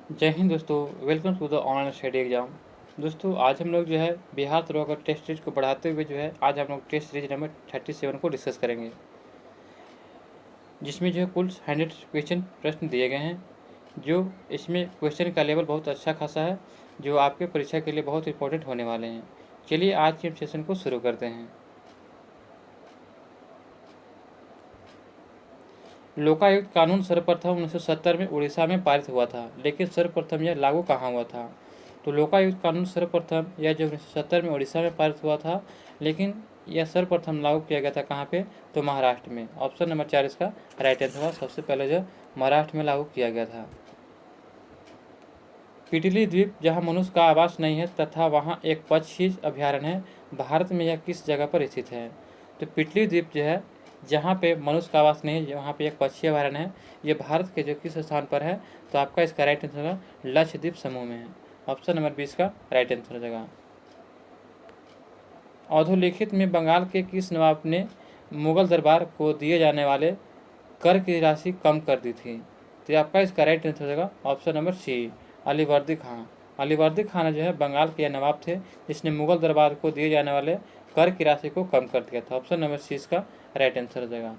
जय हिंद दोस्तों, welcome to the online study exam. दोस्तों आज हम लोग जो है बिहार दरोगा टेस्ट सीरीज को बढ़ाते हुए जो है आज हम लोग टेस्ट सीरीज नंबर 37 को डिस्कस करेंगे, जिसमें जो है कुल 100 क्वेश्चन प्रश्न दिए गए हैं। जो इसमें क्वेश्चन का लेवल बहुत अच्छा खासा है, जो आपके परीक्षा के लिए बहुत इंपॉर्टेंट होने वाले हैं। चलिए आज के सेशन को शुरू करते हैं। लोकायुक्त कानून सर्वप्रथम 1970 में उड़ीसा में पारित हुआ था, लेकिन सर्वप्रथम यह लागू कहाँ हुआ था? तो लोकायुक्त कानून सर्वप्रथम यह जो 1970 में उड़ीसा में पारित हुआ था, लेकिन यह सर्वप्रथम लागू किया गया था कहाँ पे? तो महाराष्ट्र में। ऑप्शन नंबर 4 इसका राइट आंसर होगा। सबसे पहले जो महाराष्ट्र में लागू किया गया था। पिटिली द्वीप जहाँ मनुष्य का आवास नहीं है तथा वहाँ एक पक्षी अभ्यारण्य है, भारत में यह किस जगह पर स्थित है? तो पिटिली द्वीप जो है जहाँ पे मनुष्य का आवास नहीं है, वहाँ पे एक पक्षी अभ्यारण्य है, ये भारत के जो किस स्थान पर है? तो आपका इसका राइट आंसर होगा लक्षद्वीप समूह में है। ऑप्शन नंबर 20 का राइट आंसर हो जाएगा। अधोलिखित में बंगाल के किस नवाब ने मुगल दरबार को दिए जाने वाले कर की राशि कम कर दी थी? तो आपका इसका राइट आंसर हो जाएगा ऑप्शन नंबर सी, अलीवर्दी खां। अलीवर्दी खां ने जो है बंगाल के नवाब थे, जिसने मुगल दरबार को दिए जाने वाले कर की राशि को कम कर दिया था। ऑप्शन नंबर सी इसका राइट आंसर हो जाएगा।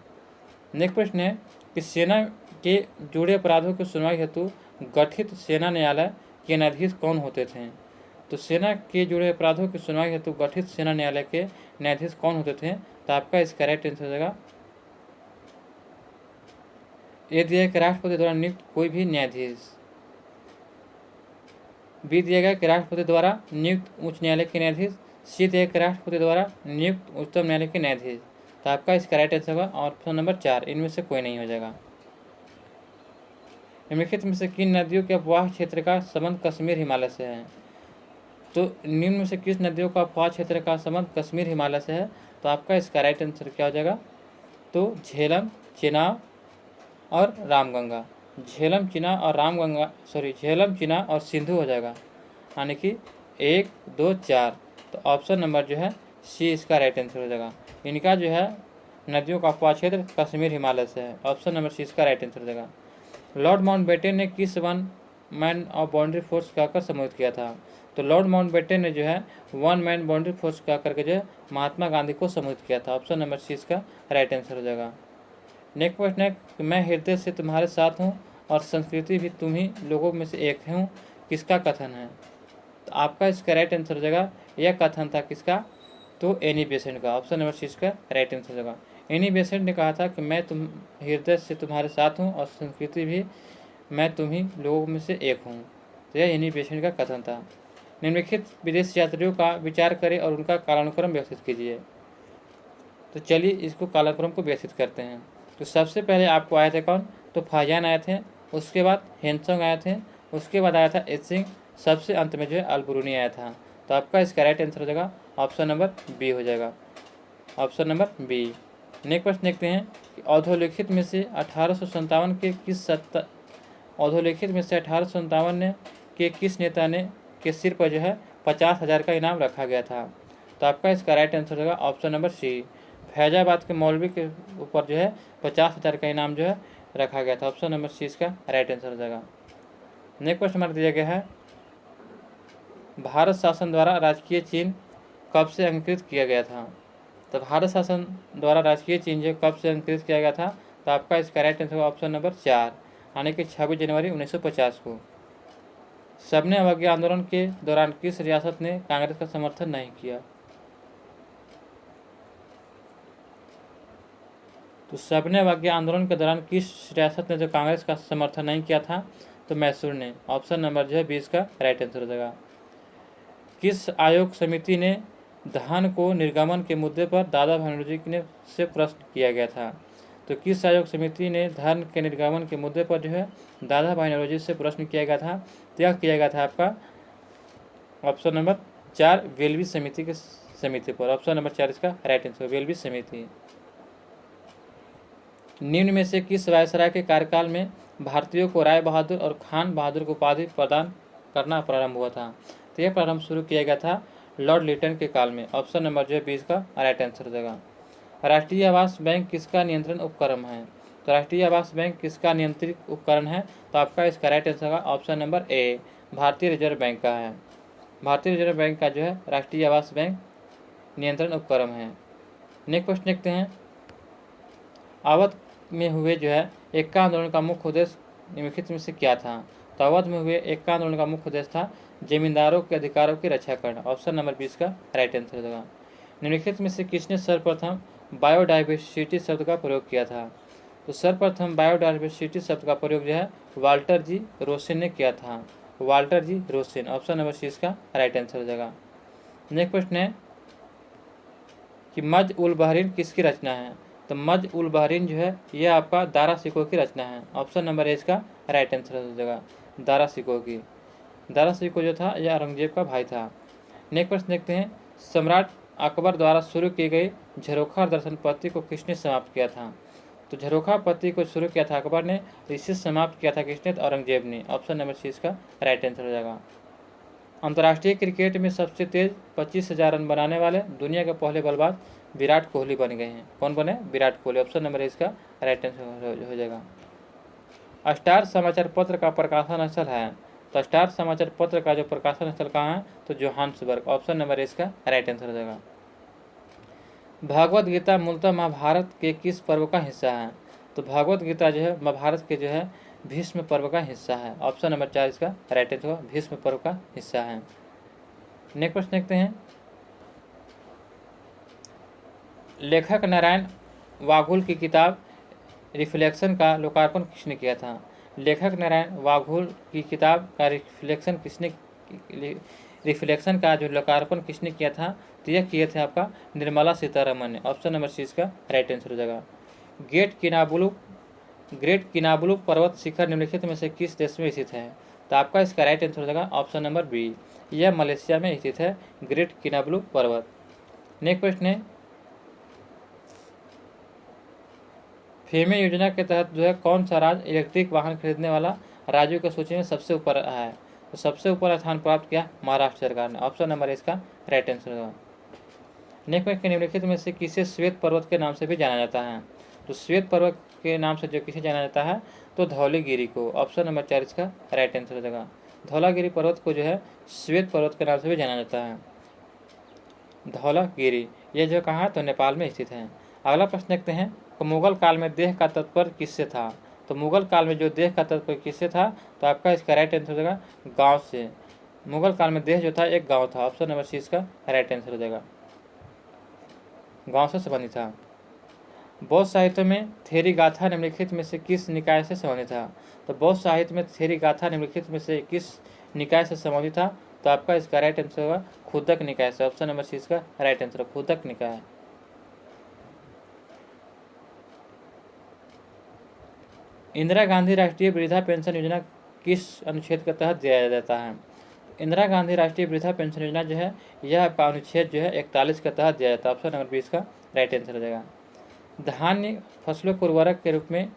नेक्स्ट प्रश्न है कि सेना के जुड़े अपराधों की सुनवाई हेतु गठित सेना न्यायालय के न्यायाधीश कौन होते थे? तो सेना के जुड़े अपराधों की सुनवाई हेतु गठित सेना न्यायालय के न्यायाधीश कौन होते थे? तो आपका इसका राइट आंसर हो जाएगा ए दिया कि राष्ट्रपति द्वारा नियुक्त कोई भी न्यायाधीश। बी दिया गया कि राष्ट्रपति द्वारा नियुक्त उच्च न्यायालय के न्यायाधीश। सी दिया कि राष्ट्रपति द्वारा नियुक्त उच्चतम न्यायालय के न्यायाधीश। तो आपका इसका राइट आंसर होगा ऑप्शन नंबर 4, इनमें से कोई नहीं हो जाएगा। निम्नलिखित में से किन नदियों के अपवाह क्षेत्र का संबंध कश्मीर हिमालय से है? तो निम्न में से किस नदियों का अपवाह क्षेत्र का संबंध कश्मीर हिमालय से है? तो आपका इसका राइट आंसर क्या हो जाएगा? तो झेलम, चेनाब और रामगंगा। झेलम, चेनाब और रामगंगा, झेलम, चेनाब और सिंधु हो जाएगा, यानी कि 1, 2, 4। तो ऑप्शन नंबर जो है सी इसका राइट आंसर हो जाएगा। इनका जो है नदियों का अपवाह क्षेत्र कश्मीर हिमालय से है। ऑप्शन नंबर सी इसका राइट आंसर हो जाएगा। लॉर्ड माउंटबेटन ने किस one man of boundary force कहकर संबोधित किया था? तो लॉर्ड माउंटबेटन ने जो है वन मैन बाउंड्री फोर्स कह करके जो है महात्मा गांधी को संबोधित किया था। ऑप्शन नंबर सी इसका राइट आंसर हो जाएगा। नेक्स्ट प्रश्न है कि मैं हृदय से तुम्हारे साथ हूँ और संस्कृति भी तुम ही लोगों में से एक हूँ, किसका कथन है? तो आपका इसका राइट आंसर हो जाएगा, यह कथन था किसका? तो एनी बेसेंट का। ऑप्शन नंबर सी इसका राइट आंसर होगा। एनी बेसेंट ने कहा था कि मैं तुम हृदय से तुम्हारे साथ हूँ और संस्कृति भी मैं तुम ही लोगों में से एक हूँ। तो यह एनी बेसेंट का कथन था। निम्नलिखित विदेशी यात्रियों का विचार करें और उनका कालानुक्रम व्यवस्थित कीजिए। तो चलिए इसको कालानुक्रम को व्यवस्थित करते हैं। तो सबसे पहले आपको आए थे कौन? तो फाहियान आए थे, उसके बाद हेनसोंग आए थे, उसके बाद आया था एत्सिंग, सबसे अंत में जो है अल-बुरूनी आया था। तो आपका इसका राइट आंसर हो जाएगा ऑप्शन नंबर बी हो जाएगा। Option number B. नेक्स्ट प्रश्न देखते हैं कि अधोलिखित में से 1857 के किस सत्ता अधोलिखित में से 1857 ने के किस नेता ने के सिर पर जो है 50,000 का इनाम रखा गया था? तो आपका इसका राइट आंसर होगा ऑप्शन नंबर सी, फैजाबाद के मौलवी के ऊपर जो है 50,000 का इनाम जो है रखा गया था। ऑप्शन नंबर सी इसका राइट आंसर हो जाएगा। नेक्स्ट क्वेश्चन हमारा दिया गया है, भारत शासन द्वारा राजकीय चिन्ह कब से अंकित किया गया था? तो भारत शासन द्वारा राजकीय चिन्ह जो कब से अंकित किया गया था? तो आपका इसका राइट आंसर होगा ऑप्शन नंबर 4, यानी कि 26 जनवरी 1950 को। सबने अवज्ञा आंदोलन के दौरान किस रियासत ने कांग्रेस का समर्थन नहीं किया? तो सबने अवज्ञा आंदोलन के दौरान किस रियासत ने जो कांग्रेस का समर्थन नहीं किया था? तो मैसूर ने। ऑप्शन नंबर जो है 20 का राइट आंसर हो जाएगा। किस आयोग समिति ने धान को निर्गमन के मुद्दे पर दादा भाई नौरोजी ने से प्रश्न किया गया था? तो किस आयोग समिति ने धान के निर्गमन के मुद्दे पर जो है दादा भाई नौरोजी से प्रश्न किया गया था? यह किया गया था आपका ऑप्शन नंबर 4, वेलवी समिति के समिति पर। ऑप्शन नंबर 4 इसका राइट आंसर, वेलवी समिति। निम्न में से किस वायसराय के कार्यकाल में भारतीयों को राय बहादुर और खान बहादुर को उपाधि प्रदान करना प्रारंभ हुआ था? तो यह प्रारंभ शुरू किया गया था लॉर्ड लिटन के काल में। ऑप्शन नंबर जो है 20 का राइट आंसर हो जाएगा। राष्ट्रीय आवास बैंक किसका नियंत्रण उपक्रम है? तो राष्ट्रीय आवास बैंक किसका नियंत्रित उपकरण है? तो आपका इसका राइट आंसर होगा ऑप्शन नंबर ए, भारतीय रिजर्व बैंक का है। भारतीय रिजर्व बैंक का जो है राष्ट्रीय आवास बैंक नियंत्रण उपकरण है। नेक्स्ट क्वेश्चन देखते हैं, अवध में हुए जो है एक्का आंदोलन का मुख्य उद्देश्य निम्नलिखित में से क्या था? तो अवध में हुए एक्का आंदोलन का मुख्य उद्देश्य था जमींदारों के अधिकारों की रक्षा करना। ऑप्शन नंबर 20 का राइट आंसर होगा। निम्नलिखित में से किसने सर्वप्रथम बायोडाइवर्सिटी शब्द का प्रयोग किया था? तो सर्वप्रथम बायोडाइवर्सिटी शब्द का प्रयोग जो है वाल्टर जी रोसेन ने किया था। Walter G Rosen, option number 20 का राइट आंसर हो जाएगा। नेक्स्ट प्रश्न है कि मज उल बहरीन किसकी रचना है? तो मज उल बहरीन जो है यह आपका दारा सिकोह की रचना है। ऑप्शन नंबर ए इसका राइट आंसर हो जाएगा, दारा सिकोह की। दारा सिकोह जो था यह औरंगजेब का भाई था। नेक्स्ट प्रश्न देखते हैं, सम्राट अकबर द्वारा शुरू की गई झरोखा दर्शन पद्धति को किसने समाप्त किया था? तो झरोखा पद्धति को शुरू किया था अकबर ने, इसे समाप्त किया था किसने? तो औरंगजेब ने। ऑप्शन नंबर सी इसका राइट आंसर हो जाएगा। अंतर्राष्ट्रीय क्रिकेट में सबसे तेज 25,000 रन बनाने वाले दुनिया के पहले बल्लेबाज विराट कोहली बन गए हैं। कौन बने? विराट कोहली। ऑप्शन नंबर इसका राइट आंसर हो जाएगा। स्टार समाचार पत्र का प्रकाशन स्थल है? तो स्टार समाचार पत्र का जो प्रकाशन स्थल कहाँ है? तो जोहान्सबर्ग। ऑप्शन नंबर इसका राइट आंसर हो जाएगा। भगवद गीता मूलतः महाभारत के किस पर्व का हिस्सा है? तो भगवद गीता जो है महाभारत के जो है भीष्म पर्व का हिस्सा है। ऑप्शन नंबर 4 इसका राइट आंसर होगा, भीष्म पर्व का हिस्सा है। नेक्स्ट प्रश्न देखते हैं, लेखक नारायण वाघुल की किताब रिफ्लेक्शन का लोकार्पण किसने किया था? लेखक नारायण वाघुल की किताब का रिफ्लेक्शन का जो लोकार्पण किसने किया था? तो यह किए थे आपका निर्मला सीतारमन ने। ऑप्शन नंबर सी इसका राइट आंसर हो जाएगा। ग्रेट किनाबुलु पर्वत शिखर निम्नलिखित में से किस देश में स्थित है? तो आपका इसका राइट आंसर हो जाएगा ऑप्शन नंबर बी, यह मलेशिया में स्थित है ग्रेट किनाबुलु पर्वत। नेक्स्ट प्रश्न है, फेमे योजना के तहत जो है कौन सा राज्य इलेक्ट्रिक वाहन खरीदने वाला राज्यों की सूची में सबसे ऊपर है? तो सबसे ऊपर स्थान प्राप्त किया महाराष्ट्र सरकार ने। ऑप्शन नंबर इसका राइट आंसर होगा। नेक्स्ट प्रश्न, निम्नलिखित में से किसे श्वेत पर्वत के नाम से भी जाना जाता है? तो श्वेत पर्वत के नाम से जो किसे जाना जाता है? तो धौलागिरी को। ऑप्शन नंबर 4 इसका राइट आंसर हो जाएगा। धौलागिरी पर्वत को जो है श्वेत पर्वत के नाम से भी जाना जाता है। धौलागिरी यह जो कहाँ है? तो नेपाल में स्थित है। अगला प्रश्न देखते हैं, तो मुगल काल में देह का तात्पर्य किससे था? तो मुगल काल में जो देह का तात्पर्य किससे था? तो आपका इसका राइट आंसर हो जाएगा गाँव से। मुगल काल में देह जो था एक गाँव था। ऑप्शन नंबर सी इसका राइट आंसर हो जाएगा, गाँव से संबंधित था। बौद्ध साहित्य में थेरी गाथा निम्नलिखित में से किस निकाय से संबंधित था? तो बौद्ध साहित्य में थेरी गाथा निम्नलिखित में से किस निकाय से संबंधित था? तो आपका इसका राइट आंसर होगा खुदक निकाय से। ऑप्शन नंबर सी इसका राइट आंसर खुदक निकाय। इंदिरा गांधी राष्ट्रीय वृद्धा पेंशन योजना किस अनुच्छेद के तहत दिया जाता है? इंदिरा गांधी राष्ट्रीय वृद्धा पेंशन योजना जो है यह आपका अनुच्छेद जो है 41 के तहत दिया जाता है। ऑप्शन नंबर 20 का राइट आंसर हो जाएगा। धान्य फसलों को उर्वरक के रूप में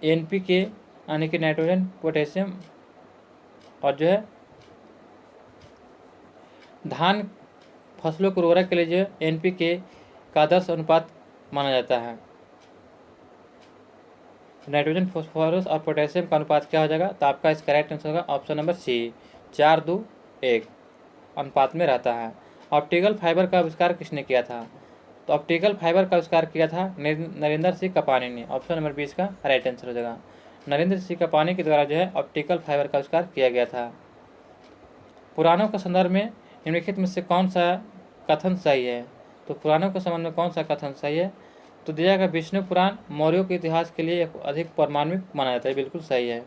NPK यानी कि नाइट्रोजन, पोटेशियम और जो है धान फसलों को उर्वरक के लिए जो NPK का आदर्श अनुपात माना जाता है। नाइट्रोजन, फॉस्फोरस और पोटेशियम का अनुपात क्या हो जाएगा? तो आपका इसका राइट आंसर होगा ऑप्शन नंबर सी, 4:2:1 अनुपात में रहता है। ऑप्टिकल फाइबर का आविष्कार किसने किया था? तो ऑप्टिकल फाइबर का आविष्कार किया था नरेंद्र सिंह कपानी ने। ऑप्शन नंबर 20 का राइट आंसर हो जाएगा। नरेंद्र सिंह कपानी के द्वारा जो है ऑप्टिकल फाइबर का आविष्कार किया गया था। पुराणों के संदर्भ में निम्नलिखित में से कौन सा कथन सही है? तो पुराणों के संबंध में कौन सा कथन सही है? तो दिया गया विष्णु पुराण मौर्यों के इतिहास के लिए अधिक प्रमाणिक माना जाता है, बिल्कुल सही है।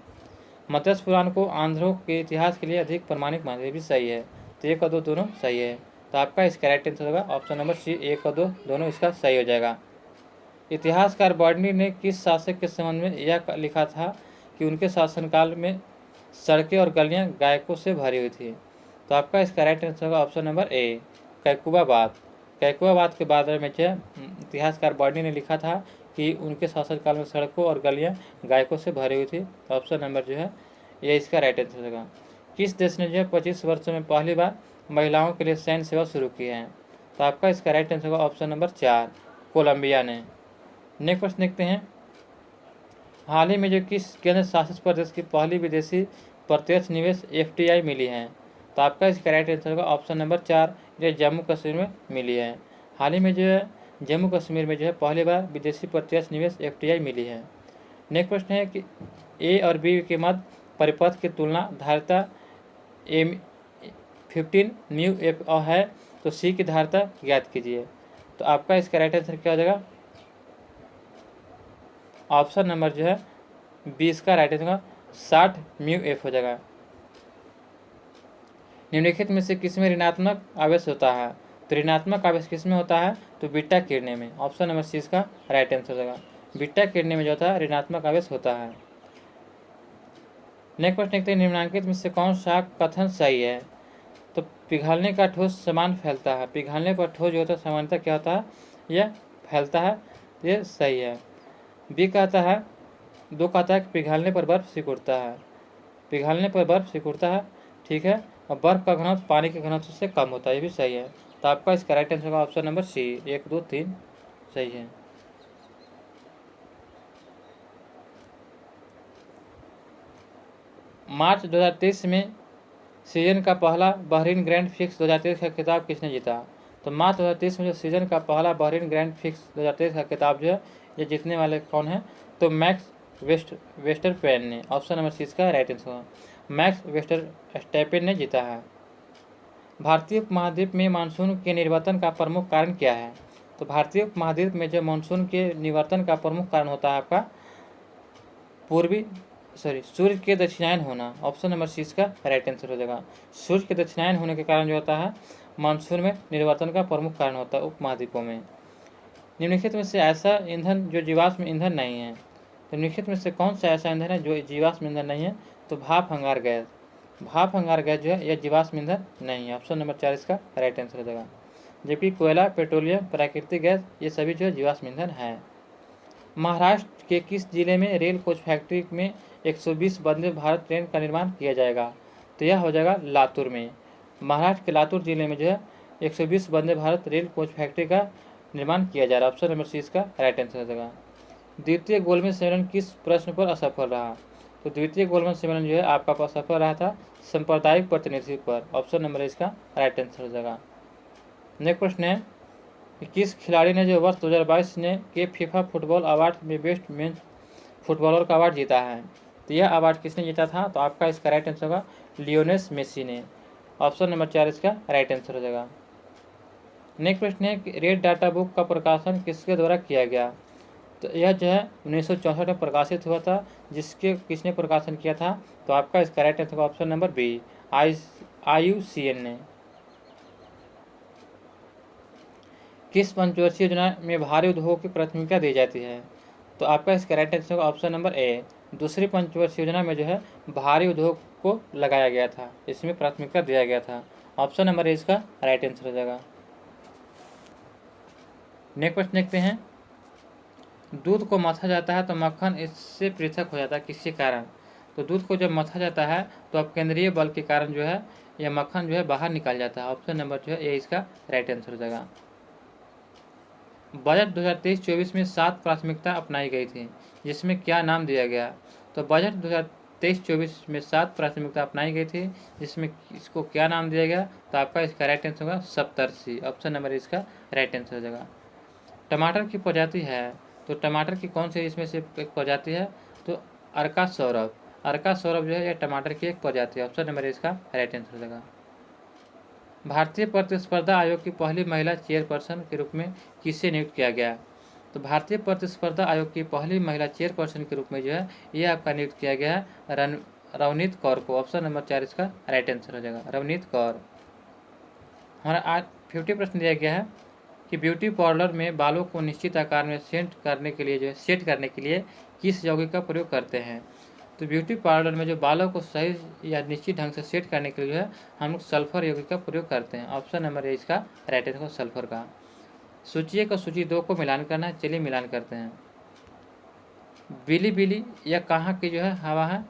मत्स्य पुराण को आंध्रों के इतिहास के लिए अधिक प्रमाणिक माना जाता है, भी सही है। तो 1 और 2 दोनों सही है। तो आपका इसका राइट आंसर होगा ऑप्शन नंबर सी, 1 और 2 दोनों इसका सही हो जाएगा। इतिहासकार बर्नी ने किस शासक के संबंध में यह लिखा था कि उनके शासनकाल में सड़कें और गलियां गायकों से भरी हुई थी? तो आपका इसका राइट आंसर होगा ऑप्शन नंबर ए, कैकुबाबाद। कैकुबाबाद के बारे में जो इतिहासकार बर्नी ने लिखा था कि उनके शासनकाल में सड़कों और गलियां गायकों से भरी हुई थी। तो ऑप्शन नंबर जो है ये इसका राइट आंसर होगा। किस देश ने जो है 25 वर्षों में पहली बार महिलाओं के लिए सैन्य सेवा शुरू की है? तो आपका इसका राइट आंसर होगा ऑप्शन नंबर 4, कोलंबिया ने। नेक्स्ट प्रश्न देखते हैं, हाल ही में जो किस केंद्र शासित प्रदेश की पहली विदेशी प्रत्यक्ष निवेश FDI मिली है? तो आपका इसका राइट आंसर होगा ऑप्शन नंबर 4, जो जम्मू कश्मीर में मिली है। हाल ही में जो है जम्मू कश्मीर में जो है पहली बार विदेशी प्रत्यक्ष निवेश FDI मिली है। नेक्स्ट प्रश्न है कि A और B के मध्य परिपथ की तुलना धारिता M15 म्यू F है, तो C की धारिता ज्ञात कीजिए। तो आपका इसका राइट आंसर क्या हो जाएगा? ऑप्शन नंबर जो है 20 का राइट आंसर 60 म्यू F हो जाएगा। निम्नलिखित में से किसमें ऋणात्मक आवेश होता है? तो ऋणात्मक आवेश किसमें होता है? तो बीटा किरणें में। ऑप्शन नंबर 30 का राइट आंसर हो जाएगा। बीटा किरणें में जो होता है ऋणात्मक आवेश होता है। नेक्स्ट प्रश्न देखते हैं, निम्नलिखित में से कौन सा कथन सही है? तो पिघलने का ठोस समान फैलता है। पिघलने पर ठोस जो होता है सामान्यतः क्या होता है? यह फैलता है। ये सही है। बी कहता है, 2 कहता है कि पिघलने पर बर्फ सिकुड़ता है। पिघलने पर बर्फ सिकुड़ता है, ठीक है। और बर्फ का घनत्व पानी के घनत्व से कम होता है, ये भी सही है। तो आपका इसका राइट आंसर होगा ऑप्शन नंबर सी, 1, 2, 3 सही है। मार्च 2023 में सीजन का पहला बहरीन ग्रैंड फिक्स 2023 का खिताब किसने जीता? तो मार्च 2023 में जो सीजन का पहला बहरीन ग्रैंड फिक्स 2023 का खिताब जो है ये जीतने वाले कौन है? तो मैक्स वेस्टरपेन ने। ऑप्शन नंबर 6 का राइट आंसर होगा। मैक्स वेस्टरस्टैपेन ने जीता है। भारतीय उपमहाद्वीप में मानसून के निवर्तन का प्रमुख कारण क्या है? तो भारतीय उपमहाद्वीप में जो मानसून के निवर्तन का प्रमुख कारण होता है आपका सूर्य के दक्षिणायन होना। ऑप्शन नंबर 6 का राइट आंसर हो जाएगा। सूर्य के दक्षिणायन होने के कारण जो होता है मानसून में निवर्तन का प्रमुख कारण होता है उपमहाद्वीपों में। निम्नलिखित में से ऐसा ईंधन जो जीवाश्म ईंधन नहीं है? तो निम्नलिखित में से कौन सा ऐसा ईंधन है जो जीवाश्म ईंधन नहीं है? तो भाप अंगार गैस। भाप अंगार गैस जो है यह जीवाश्म ईंधन नहीं है। ऑप्शन नंबर 4 इसका राइट आंसर हो जाएगा। जबकि कोयला, पेट्रोलियम, प्राकृतिक गैस ये सभी जो है जीवाश्म ईंधन है। महाराष्ट्र के किस जिले में रेल कोच फैक्ट्री में 120 वंदे भारत ट्रेन का निर्माण किया जाएगा? तो यह हो जाएगा लातूर में। महाराष्ट्र के लातूर जिले में जो है 120 Vande Bharat rail coach factory का निर्माण किया जा रहा है। ऑप्शन नंबर 6 का राइट आंसर हो जाएगा। द्वितीय गोलमेज सम्मेलन किस प्रश्न पर असफल रहा? तो द्वितीय गोलमेज सम्मेलन जो है आपका असफल रहा था सांप्रदायिक प्रतिनिधित्व पर। ऑप्शन नंबर इसका राइट आंसर हो जाएगा। नेक्स्ट प्रश्न है कि किस खिलाड़ी ने जो वर्ष 2022 ने के फीफा फुटबॉल अवार्ड में बेस्ट मेन फुटबॉलर का अवार्ड जीता है? तो यह अवार्ड किसने जीता था? तो आपका इसका राइट आंसर होगा लियोनेल मेसी ने। ऑप्शन नंबर 4 इसका राइट आंसर हो जाएगा। नेक्स्ट प्रश्न है कि रेड डाटा बुक का प्रकाशन किसके द्वारा किया गया? तो यह जो है 1964 में प्रकाशित हुआ था। किसने प्रकाशन किया था? तो आपका इसका राइट आंसर होगा ऑप्शन नंबर बी, IUCN ने। किस पंचवर्षीय योजना में भारी उद्योग की प्राथमिकता दी जाती है? तो आपका इसका राइट आंसर होगा ऑप्शन नंबर ए, दूसरी पंचवर्षीय योजना में जो है भारी उद्योग को लगाया गया था, इसमें प्राथमिकता दिया गया था। ऑप्शन नंबर ए इसका राइट आंसर हो जाएगा। नेक्स्ट प्रश्न देखते हैं, दूध को मथा जाता है तो मक्खन इससे पृथक हो जाता है किसके कारण? तो दूध को जब मथा जाता है तो अब केंद्रीय बल के कारण जो है यह मक्खन जो है बाहर निकल जाता है। ऑप्शन नंबर जो है ए इसका राइट आंसर हो जाएगा। बजट 2023-24 में 7 प्राथमिकता अपनाई गई थी, जिसमें क्या नाम दिया गया? तो बजट 2023-24 में 7 प्राथमिकता अपनाई गई थी, जिसमें इसको क्या नाम दिया गया? तो आपका इसका राइट आंसर होगा सप्तर्षि। ऑप्शन नंबर इसका राइट आंसर हो जाएगा। टमाटर की प्रजाति है, तो टमाटर की कौन सी इसमें से एक प्रजाति है? तो अर्का सौरभ। अर्का सौरभ जो है यह टमाटर की एक प्रजाति है। ऑप्शन नंबर इसका राइट आंसर हो जाएगा। भारतीय प्रतिस्पर्धा आयोग की पहली महिला चेयरपर्सन के रूप में किसे नियुक्त किया गया? तो भारतीय प्रतिस्पर्धा आयोग की पहली महिला चेयरपर्सन के रूप में जो है ये आपका नियुक्त किया गया है रवनीत कौर को। ऑप्शन नंबर 4 इसका राइट आंसर हो जाएगा, रवनीत कौर। हमारा आज 50 प्रश्न दिया गया है कि ब्यूटी पार्लर में बालों को निश्चित आकार में सेट करने के लिए किस यौगिक का प्रयोग करते हैं? तो ब्यूटी पार्लर में जो बालों को सही या निश्चित ढंग से सेट करने के लिए जो है हम लोग सल्फर यौगिक का प्रयोग करते हैं। ऑप्शन नंबर ए इसका राइट आंसर सल्फर का। सूची 1 और सूची 2 को मिलान करना है, चलिए मिलान करते हैं। बिली यह कहाँ की जो है हवा है?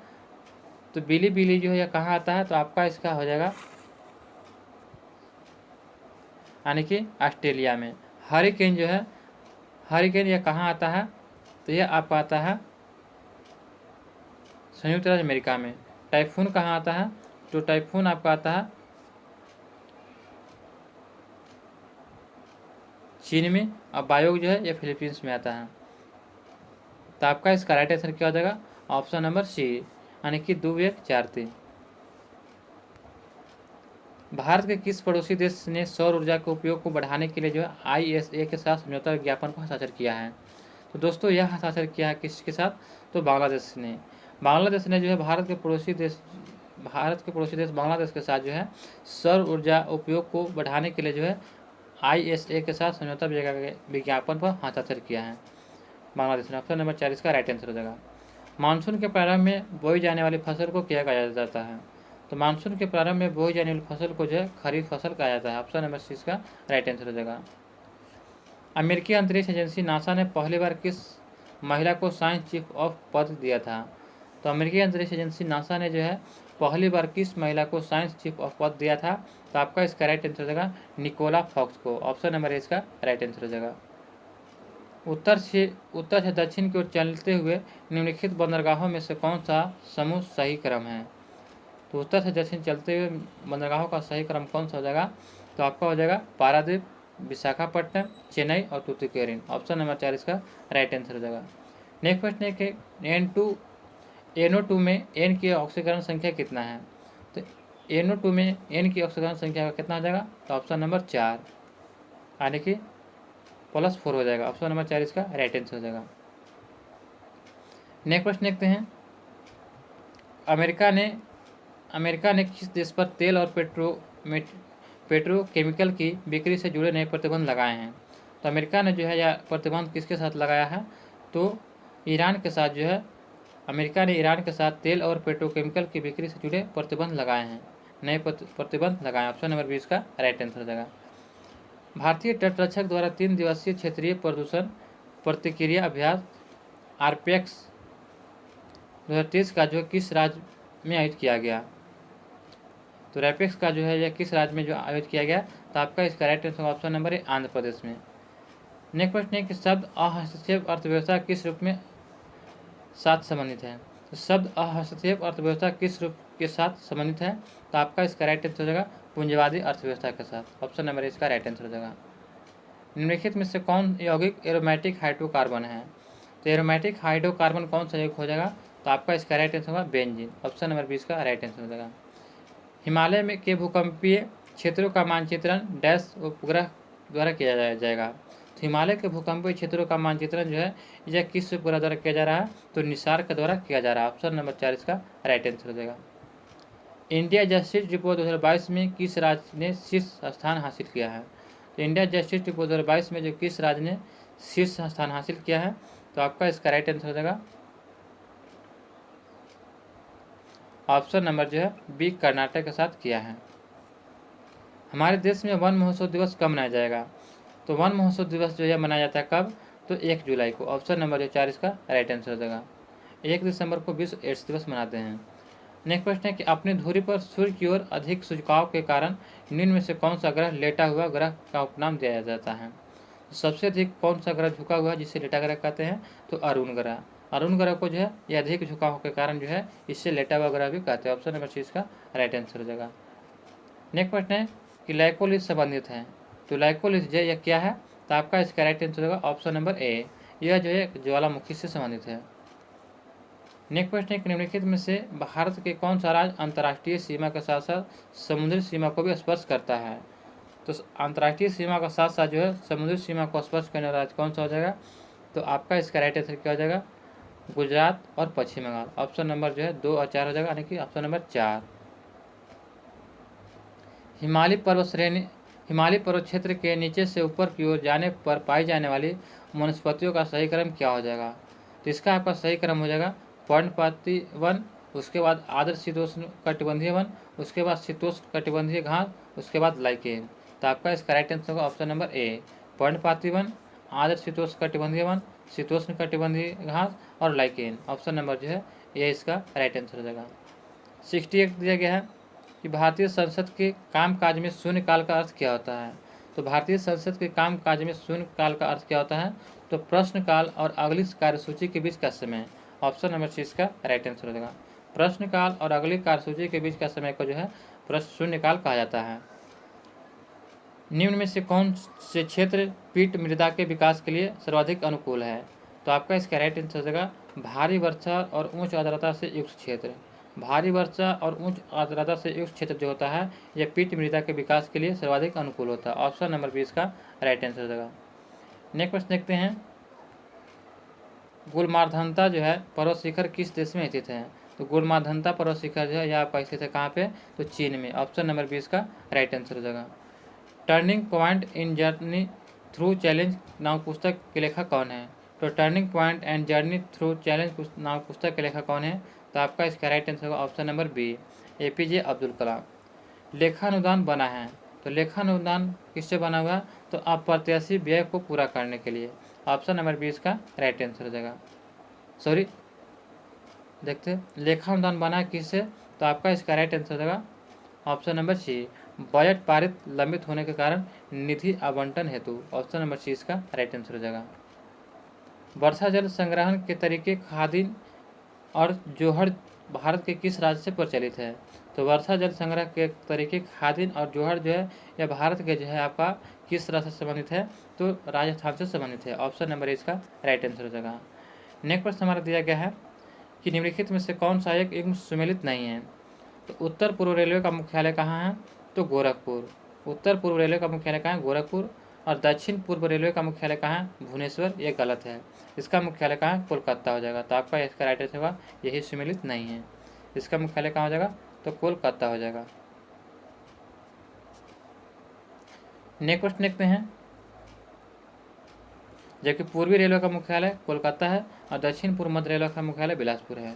तो बिली जो है यह कहाँ आता है? तो आपका इसका हो जाएगा यानी कि ऑस्ट्रेलिया में। हरिकेन जो है, हरिकेन यह कहाँ आता है? तो यह आपका आता है संयुक्त राज्य अमेरिका में। टाइफून कहाँ आता है? तो टाइफून आपका आता है चीन में, और बायोग जो है ये फिलीपींस में आता है। तो आपका इसका राइट आंसर क्या हो जाएगा? ऑप्शन नंबर सी, यानी कि 2 1 4 3। भारत के किस पड़ोसी देश ने सौर ऊर्जा के उपयोग को बढ़ाने के लिए जो है ISA के साथ समझौता ज्ञापन को हस्ताक्षर किया है? तो दोस्तों यह हस्ताक्षर किया है किसके साथ? तो बांग्लादेश ने। बांग्लादेश ने जो है भारत के पड़ोसी देश बांग्लादेश के साथ जो है सौर ऊर्जा उपयोग को बढ़ाने के लिए जो है ISA के साथ समझौता विज्ञापन पर हस्ताक्षर किया है बांग्लादेश ने। ऑप्शन नंबर 4 इसका राइट आंसर हो जाएगा। मानसून के प्रारंभ में बोई जाने वाली फसल को क्या कहा जाता है? तो मानसून के प्रारंभ में बोई जाने वाली फसल को जो है खरीफ फसल कहा जाता है। ऑप्शन नंबर सी इसका राइट आंसर हो जाएगा। अमेरिकी अंतरिक्ष एजेंसी नासा ने पहली बार किस महिला को साइंस चीफ ऑफ पद दिया था? तो अमेरिकी अंतरिक्ष एजेंसी नासा ने जो है पहली बार किस महिला को साइंस चीफ ऑफ पद दिया था? तो आपका इसका राइट आंसर हो जाएगा निकोला फॉक्स को। ऑप्शन नंबर ए इसका राइट आंसर हो जाएगा। उत्तर से दक्षिण की ओर चलते हुए निम्नलिखित बंदरगाहों में से कौन सा समूह सही क्रम है? तो उत्तर से दक्षिण चलते हुए बंदरगाहों का सही क्रम कौन सा हो जाएगा? तो आपका हो जाएगा पारादीप, विशाखापट्टनम, चेन्नई और तूतीकोरिन। ऑप्शन नंबर 4 इसका राइट आंसर हो जाएगा। नेक्स्ट प्रश्न है कि NO2 में N की ऑक्सीकरण संख्या कितना है? तो NO2 में N की ऑक्सीकरण संख्या का कितना हो जाएगा? तो ऑप्शन नंबर 4, यानी कि +4 हो जाएगा। ऑप्शन नंबर 4 इसका राइट आंसर हो जाएगा। नेक्स्ट प्रश्न देखते हैं। अमेरिका ने किस देश पर तेल और पेट्रोकेमिकल की बिक्री से जुड़े नए प्रतिबंध लगाए हैं? तो अमेरिका ने जो है यह प्रतिबंध किसके साथ लगाया है? तो ईरान के साथ जो है अमेरिका ने ईरान के साथ तेल और पेट्रोकेमिकल की बिक्री से जुड़े प्रतिबंध लगाए हैं, नए प्रतिबंध लगाए। ऑप्शन नंबर 20 का राइट आंसर हो जाएगा। भारतीय तटरक्षक द्वारा 3 दिवसीय क्षेत्रीय प्रदूषण प्रतिक्रिया अभ्यास RPEX 2023 का जो किस राज्य में आयोजित किया गया? तो रैपेक्स का जो है यह किस राज्य में जो आयोजित किया गया? तो आपका इसका राइट आंसर ऑप्शन नंबर है आंध्र प्रदेश में। नेक्स्ट प्रश्न है कि शब्द अहस्तक्षेप अर्थव्यवस्था किस रूप में साथ संबंधित है? तो शब्द अहस्तक्षेप अर्थव्यवस्था किस रूप के साथ संबंधित है? तो आपका इसका राइट आंसर हो जाएगा पूंजीवादी अर्थव्यवस्था के साथ। ऑप्शन नंबर इसका राइट आंसर हो जाएगा। निम्नलिखित में से कौन यौगिक एरोमेटिक हाइड्रोकार्बन है? तो एरोमेटिक हाइड्रोकार्बन कौन सा यौगिक हो जाएगा? तो आपका इसका राइट आंसर होगा बेंजीन। ऑप्शन नंबर 20 का राइट आंसर हो जाएगा। हिमालय में के भूकंपीय क्षेत्रों का मानचित्रण डैश उपग्रह द्वारा किया जाएगा। तो हिमालय के भूकंपीय क्षेत्रों का मानचित्रण जो है यह किस उपग्रह द्वारा किया जा रहा है? तो निसार के द्वारा किया जा रहा है। ऑप्शन नंबर 4 इसका राइट आंसर हो जाएगा। इंडिया जस्टिस रिपोर्ट 2022 में किस राज्य ने शीर्ष स्थान हासिल किया है? तो इंडिया जस्टिस रिपोर्ट 2022 में जो किस राज्य ने शीर्ष स्थान हासिल किया है? तो आपका इसका राइट आंसर हो जाएगा ऑप्शन नंबर जो है बी, कर्नाटक के साथ किया है। हमारे देश में वन महोत्सव दिवस कब मनाया जाएगा? तो वन महोत्सव दिवस जो है मनाया जाता है कब? तो 1 जुलाई को। ऑप्शन नंबर जो 4 इसका राइट आंसर हो जाएगा। 1 दिसंबर को विश्व एड्स दिवस मनाते हैं। नेक्स्ट प्रश्न है कि अपनी धुरी पर सूर्य की ओर अधिक झुकाव के कारण निम्न में से कौन सा ग्रह लेटा हुआ ग्रह का उपनाम दिया जाता है? तो सबसे अधिक कौन सा ग्रह झुका हुआ है जिसे लेटा ग्रह कहते हैं? तो अरुण ग्रह। अरुण ग्रह को जो है यह अधिक झुकाव के कारण जो है इससे लेटा हुआ ग्रह भी कहते हैं। ऑप्शन नंबर 6 का राइट आंसर हो जाएगा। नेक्स्ट प्रश्न है कि लाइकोलिस संबंधित है। तो लाइकोलिस जो यह क्या है? तो आपका इसका राइट आंसर होगा ऑप्शन नंबर ए, यह जो है ज्वालामुखी से संबंधित है। नेक्स्ट प्रश्न है कि निम्नलिखित में से भारत के कौन सा राज्य अंतर्राष्ट्रीय सीमा के साथ साथ समुद्री सीमा को भी स्पर्श करता है? तो अंतर्राष्ट्रीय सीमा का साथ साथ जो है समुद्री सीमा को स्पर्श करने वाला राज्य कौन सा हो जाएगा? तो आपका इसका राइट आंसर क्या हो जाएगा? गुजरात और पश्चिम बंगाल। ऑप्शन नंबर जो है 2 और 4 हो जाएगा, यानी कि ऑप्शन नंबर 4। हिमालय पर्वत क्षेत्र के नीचे से ऊपर की ओर जाने पर पाई जाने वाली वनस्पतियों का सही क्रम क्या हो जाएगा? तो इसका आपका सही क्रम हो जाएगा पर्णपाती वन, उसके बाद आर्द्र शीतोष्ण कटिबंधीय वन, उसके बाद शीतोष्ण कटिबंधीय घास, उसके बाद लाइकेन। तो आपका इसका राइट आंसर होगा ऑप्शन नंबर ए, पर्णपाती वन, आर्द्र शीतोष्ण कटिबंधीय वन, शीतोष्ण कटिबंधीय घास और लाइकेन। ऑप्शन नंबर जो है ये इसका राइट आंसर हो जाएगा। 68 दिया गया है कि भारतीय संसद के कामकाज में शून्यकाल का अर्थ क्या होता है? तो भारतीय संसद के कामकाज में शून्यकाल का अर्थ क्या होता है? तो प्रश्नकाल और अगली कार्यसूची के बीच का समय। ऑप्शन नंबर सी इसका राइट आंसर हो जाएगा। प्रश्नकाल और अगली कार्यसूची के बीच का समय को जो है प्रश्न शून्यकाल कहा जाता है। निम्न में से कौन से क्षेत्र पीठ मृदा के विकास के लिए सर्वाधिक अनुकूल है? तो आपका इसका राइट आंसर हो जाएगा भारी वर्षा और उच्च आर्द्रता से युक्त क्षेत्र। भारी वर्षा और उच्च आर्द्रता से युक्त क्षेत्र जो होता है यह पीठ मृदा के विकास के लिए सर्वाधिक अनुकूल होता है। ऑप्शन नंबर बी इसका राइट आंसर हो जाएगा। नेक्स्ट प्रश्न देखते हैं, गुलमार्धनता जो है पर्वत शिखर किस देश में स्थित है? तो गुलमार्धनता पर्वत शिखर जो है यह आपका स्थित है कहाँ पे? तो चीन में। ऑप्शन नंबर बी इसका राइट आंसर हो जाएगा। Turning point in journey through challenge नाम पुस्तक के लेखक कौन है? तो turning point and journey through challenge नाम पुस्तक के लेखक कौन है? तो आपका इसका राइट आंसर होगा option number B, APJ Abdul Kalam. लेखानुदान बना है, तो लेखानुदान किससे बना हुआ? तो अप्रत्याशित व्यय को पूरा करने के लिए। ऑप्शन नंबर बी इसका राइट आंसर हो जाएगा। सॉरी, देखते हैं लेखानुदान बना है किससे? तो आपका इसका राइट आंसर हो जाएगा ऑप्शन नंबर सी, बजट पारित लंबित होने के कारण निधि आवंटन हेतु। ऑप्शन नंबर सी इसका राइट आंसर हो जाएगा। वर्षा जल संग्रहण के तरीके खादिन और जोहड़ भारत के किस राज्य से प्रचलित है? तो वर्षा जल संग्रह के तरीके खादिन और जोहड़ जो है यह भारत के जो है आपका किस राज्य से संबंधित है? तो राजस्थान से संबंधित है। ऑप्शन नंबर इसका राइट आंसर हो जाएगा। नेक्स्ट प्रश्न हमारा दिया गया है कि निम्नलिखित में से कौन सा एक युग्म सुमेलित नहीं है? तो उत्तर पूर्व रेलवे का मुख्यालय कहाँ है? तो गोरखपुर। उत्तर पूर्व रेलवे का मुख्यालय कहाँ है? गोरखपुर। और दक्षिण पूर्व रेलवे का मुख्यालय कहाँ है? भुवनेश्वर। ये गलत है, इसका मुख्यालय कहाँ है? कोलकाता हो जाएगा। तो आपका इसका राइट आंसर होगा यही सुमेलित नहीं है, इसका मुख्यालय कहाँ हो जाएगा? तो कोलकाता हो जाएगा। नेक्स्ट क्वेश्चन देखते हैं, जबकि पूर्वी रेलवे का मुख्यालय कोलकाता है और दक्षिण पूर्व मध्य रेलवे का मुख्यालय बिलासपुर है।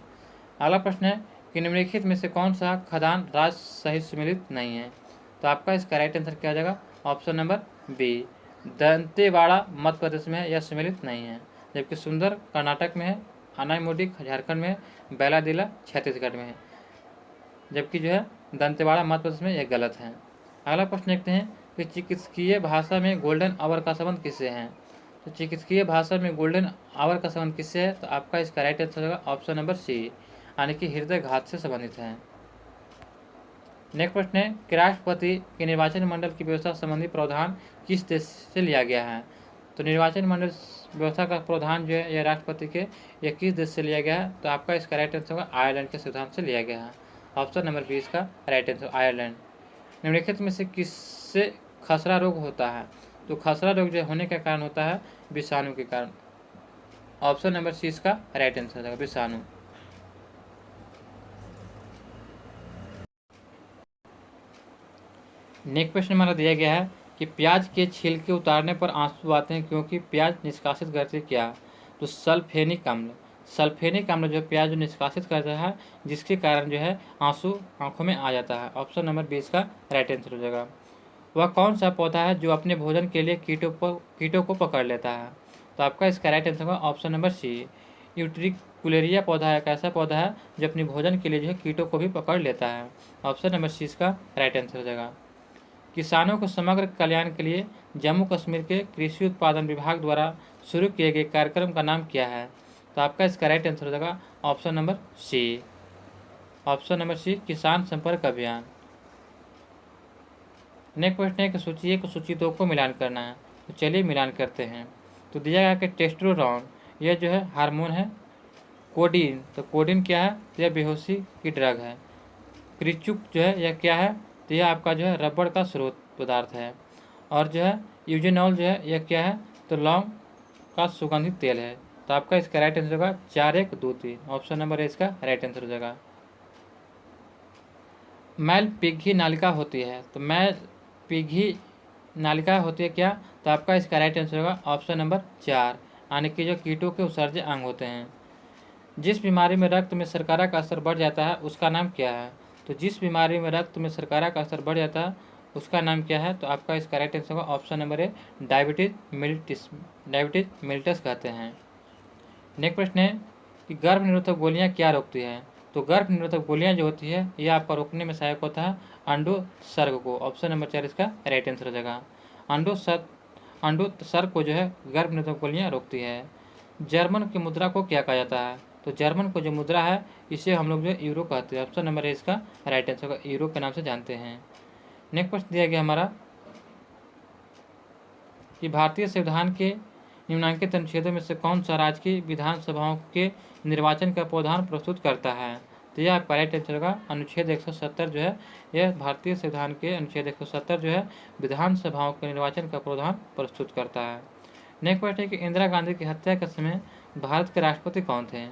अगला प्रश्न है कि निम्नलिखित में से कौन सा खदान राज्य सहित सुमेलित नहीं है? तो आपका इसका राइट आंसर क्या हो जाएगा? Option number B, Dantewada Madhya Pradesh में है, यह सुमेलित नहीं है। जबकि सुंदर कर्नाटक में है, अनाईमुडी झारखंड में है, बैलादिला छत्तीसगढ़ में है। जबकि जो है दंतेवाड़ा मध्य प्रदेश में यह गलत है। अगला प्रश्न देखते हैं कि चिकित्सकीय भाषा में गोल्डन आवर का संबंध किससे है? तो चिकित्सकीय भाषा में गोल्डन आवर का संबंध किससे है? तो आपका इसका राइट आंसर होगा ऑप्शन नंबर सी, यानी कि हृदय घात से संबंधित है। नेक्स्ट प्रश्न है कि राष्ट्रपति के निर्वाचन मंडल की व्यवस्था संबंधी प्रावधान किस देश से लिया गया है? तो निर्वाचन मंडल व्यवस्था का प्रावधान जो है यह राष्ट्रपति के यह किस देश से लिया गया है? तो आपका इसका राइट आंसर होगा आयरलैंड के सिद्धांत से लिया गया है। ऑप्शन नंबर बी इसका राइट आंसर, आयरलैंड। निम्नलिखित में से किससे खसरा रोग होता है? तो खसरा रोग जो होने का कारण होता है विषाणु के कारण। ऑप्शन नंबर सी इसका राइट आंसर होगा विषाणु। नेक्स्ट प्रश्न हमारा दिया गया है कि प्याज के छिलके उतारने पर आंसू आते हैं क्योंकि प्याज निष्कासित करते क्या? तो सल्फेनिक अम्ल। सल्फेनिक अम्ल जो प्याज निष्कासित करता है जिसके कारण जो है आंसू आंखों में आ जाता है। ऑप्शन नंबर बी इसका राइट आंसर हो जाएगा। वह कौन सा पौधा है जो अपने भोजन के लिए कीटों को पकड़ लेता है? तो आपका इसका राइट आंसर होगा ऑप्शन नंबर सी, यूट्रिकुलेरिया पौधा एक ऐसा पौधा है जो अपने भोजन के लिए जो है कीटों को भी पकड़ लेता है। ऑप्शन नंबर सी इसका राइट आंसर हो जाएगा। किसानों को समग्र कल्याण के लिए जम्मू कश्मीर के कृषि उत्पादन विभाग द्वारा शुरू किए गए कार्यक्रम का नाम क्या है? तो आपका इसका राइट आंसर हो जाएगा option number c, option number c किसान संपर्क अभियान। नेक्स्ट प्रश्न है कि सूची 1 और सूची 2 को मिलान करना है, तो चलिए मिलान करते हैं। तो दिया गया कि टेस्टोस्टेरोन यह जो है हार्मोन है। कोडीन, तो कोडीन क्या है? तो यह बेहोशी की ड्रग है। क्रिचुक जो है यह क्या है? तो यह आपका जो है रबड़ का स्रोत पदार्थ है। और जो है यूजेनॉल जो है यह क्या है? तो लौंग का सुगंधित तेल है। तो आपका इसका राइट आंसर होगा 4123, ऑप्शन नंबर ए इसका राइट आंसर हो जाएगा। मैल पिघी नालिका होती है, तो मैल पिघी नालिका होती है क्या? तो आपका इसका राइट आंसर होगा ऑप्शन नंबर 4, यानी कि जो कीटों के उत्सर्ज्य अंग होते हैं। जिस बीमारी में रक्त में शर्करा का स्तर बढ़ जाता है उसका नाम क्या है? तो जिस बीमारी में रक्त में शर्करा का स्तर बढ़ जाता है उसका नाम क्या है? तो आपका इसका राइट आंसर होगा ऑप्शन नंबर ए, डायबिटीज मिलिटस कहते हैं। नेक्स्ट प्रश्न है कि गर्भ निरोधक गोलियां क्या रोकती है? तो गर्भ निरोधक गोलियां जो होती है यह आपका रोकने में सहायक होता है अंडोत्सर्ग को। ऑप्शन नंबर 4 इसका राइट आंसर हो जाएगा। अंडोत्सर्ग को जो है गर्भ निरोधक गोलियां रोकती है। जर्मन की मुद्रा को क्या कहा जाता है? तो तो जर्मन को जो मुद्रा है इसे हम लोग जो यूरो कहते हैं। ऑप्शन नंबर ए इसका राइट आंसर होगा, यूरो के नाम से जानते हैं। नेक्स्ट प्रश्न दिया गया हमारा कि भारतीय संविधान के निम्नलिखित अनुच्छेदों में से कौन सा राज्य की विधानसभाओं के निर्वाचन का प्रावधान प्रस्तुत करता है। तो यह आपका राइट आंसर होगा अनुच्छेद 170 जो है यह भारतीय संविधान के अनुच्छेद 170 जो है विधानसभाओं के निर्वाचन का प्रावधान प्रस्तुत करता है। नेक्स्ट क्वेश्चन है कि इंदिरा गांधी की हत्या के समय भारत के राष्ट्रपति कौन थे।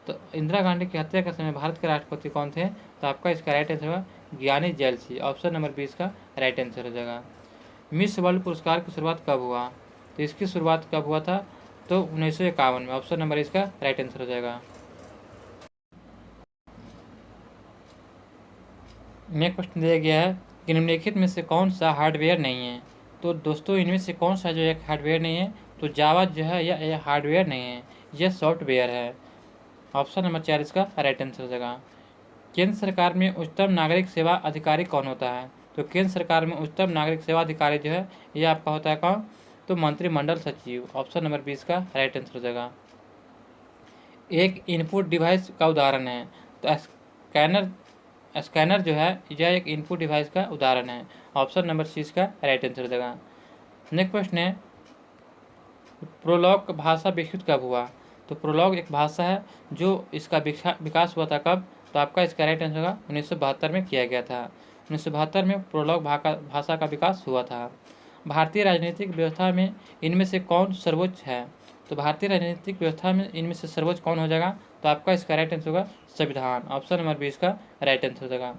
तो इंदिरा गांधी की हत्या के समय भारत के राष्ट्रपति कौन थे। तो आपका इसका राइट आंसर होगा ज्ञानी जैल सिंह। ऑप्शन नंबर 20 का राइट आंसर हो जाएगा। मिस वर्ल्ड पुरस्कार की शुरुआत कब हुआ। तो इसकी शुरुआत कब हुआ था। तो 1951 में। ऑप्शन नंबर इसका राइट आंसर हो जाएगा। नेक्स्ट क्वेश्चन दिया गया है कि निम्नलिखित में से कौन सा हार्डवेयर नहीं है। तो दोस्तों इनमें से कौन सा जो एक हार्डवेयर नहीं है। तो जावा जो है यह हार्डवेयर नहीं है, यह सॉफ्टवेयर है। ऑप्शन नंबर 4 इसका राइट आंसर हो जाएगा। केंद्र सरकार में उच्चतम नागरिक सेवा अधिकारी कौन होता है। तो केंद्र सरकार में उच्चतम नागरिक सेवा अधिकारी जो है यह आपका होता है कौन। तो मंत्रिमंडल सचिव। ऑप्शन नंबर 20 का राइट आंसर हो जाएगा। एक इनपुट डिवाइस का उदाहरण है। तो स्कैनर जो है यह एक इनपुट डिवाइस का उदाहरण है। ऑप्शन नंबर 30 का राइट आंसर हो जाएगा। नेक्स्ट प्रश्न है प्रोलॉग भाषा विकसित कब हुआ। तो प्रोलॉग एक भाषा है जो इसका विकास हुआ था कब। तो आपका इसका राइट आंसर होगा 1972 में किया गया था। 1972 में प्रोलॉग भाषा का विकास हुआ था। भारतीय राजनीतिक व्यवस्था में इनमें से कौन सर्वोच्च है। तो भारतीय राजनीतिक व्यवस्था में इनमें से सर्वोच्च कौन हो जाएगा। तो आपका इसका राइट आंसर होगा संविधान। ऑप्शन नंबर 20 का राइट आंसर हो जाएगा।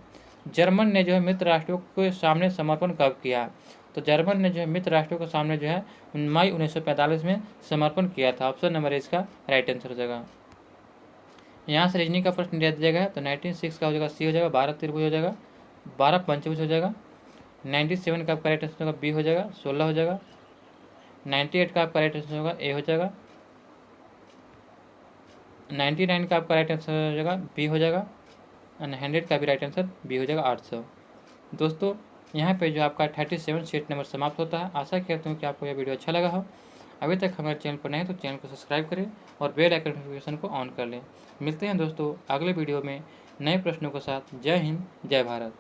जर्मन ने जो है मित्र राष्ट्रों के सामने समर्पण कब किया। तो जर्मन ने जो है मित्र राष्ट्रों के सामने जो है मई 1945 में समर्पण किया था। ऑप्शन नंबर इसका राइट आंसर हो जाएगा। यहाँ से रीजनिंग का प्रश्न दिया जाएगा तो 1906 का हो जाएगा सी हो जाएगा, 12 त्रिभुज हो जाएगा, 12 पंचभुज हो जाएगा। 97 का आपका राइट आंसर होगा बी हो जाएगा, 16 हो जाएगा। 98 का आपका राइट आंसर होगा ए हो जाएगा। 99 का आपका राइट आंसर हो जाएगा बी हो जाएगा। और 100 का भी राइट आंसर बी हो जाएगा 800। दोस्तों यहाँ पे जो आपका 37 सेट नंबर समाप्त होता है। आशा करता हूँ कि आपको यह वीडियो अच्छा लगा हो। अभी तक हमारे चैनल पर नए हैं तो चैनल को सब्सक्राइब करें और बेल आइकन नोटिफिकेशन को ऑन कर लें। मिलते हैं दोस्तों अगले वीडियो में नए प्रश्नों के साथ। जय हिंद, जय भारत।